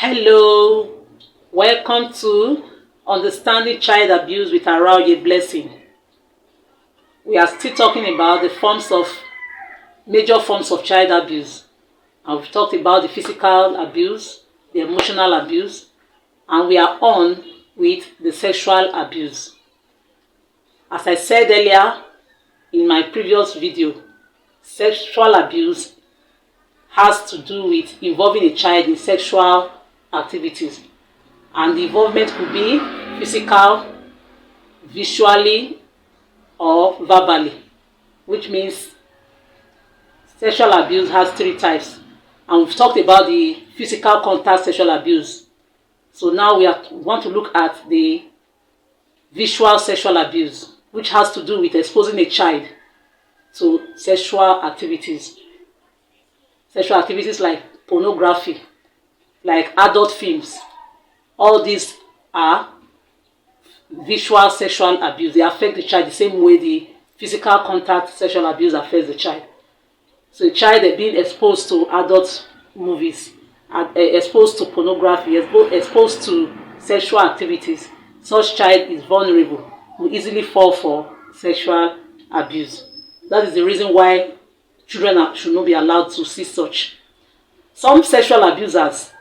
Hello, welcome to Understanding Child Abuse with Araoye Blessing. We are still talking about the major forms of child abuse. And we've talked about the physical abuse, the emotional abuse, and we are on with the sexual abuse. As I said earlier in my previous video, sexual abuse has to do with involving a child in sexual activities, and the involvement could be physical, visually, or verbally, which means sexual abuse has three types, and we've talked about the physical contact sexual abuse. So now we want to look at the visual sexual abuse, which has to do with exposing a child to sexual activities like pornography, like adult films. All these are visual sexual abuse. They affect the child the same way the physical contact sexual abuse affects the child. So a child is being exposed to adult movies, exposed to pornography, exposed to sexual activities. Such child is vulnerable, will easily fall for sexual abuse. That is the reason why children should not be allowed to see such. Some sexual abusers,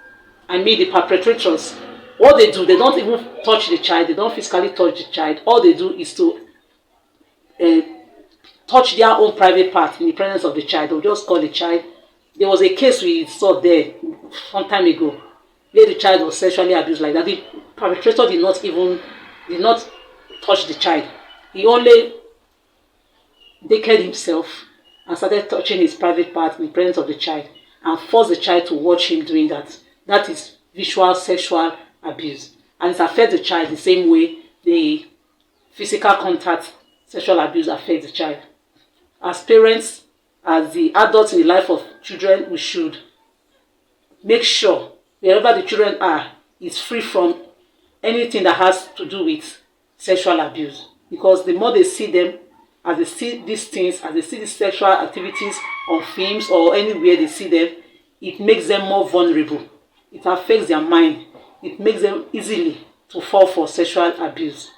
the perpetrators, what they do, they don't even touch the child, they don't physically touch the child. All they do is to touch their own private part in the presence of the child. They'll just call the child. There was a case we saw there some time ago where the child was sexually abused like that. The perpetrator did not touch the child. He only naked himself and started touching his private part in the presence of the child and forced the child to watch him doing that. That is visual sexual abuse, and it affects the child the same way the physical contact sexual abuse affects the child. As parents, as the adults in the life of children, we should make sure wherever the children are is free from anything that has to do with sexual abuse, because the more they see them, as they see these things, as they see these sexual activities on films or anywhere they see them, it makes them more vulnerable. It affects their mind. It makes them easily to fall for sexual abuse.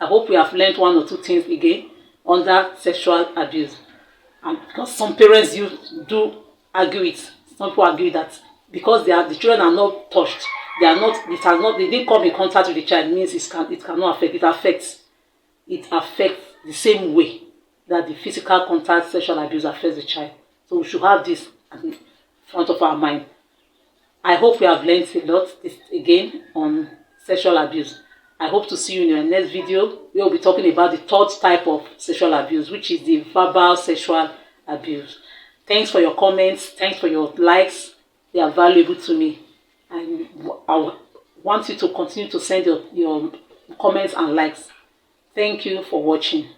I hope we have learned one or two things again under sexual abuse. And because some parents do argue it, some people argue that because the children are not touched, they didn't come in contact with the child, means it cannot affect. It affects the same way that the physical contact sexual abuse affects the child. So we should have this in front of our mind. I hope we have learned a lot again on sexual abuse. I hope to see you in your next video. We will be talking about the third type of sexual abuse, which is the verbal sexual abuse. Thanks for your comments. Thanks for your likes. They are valuable to me. And I want you to continue to send your comments and likes. Thank you for watching.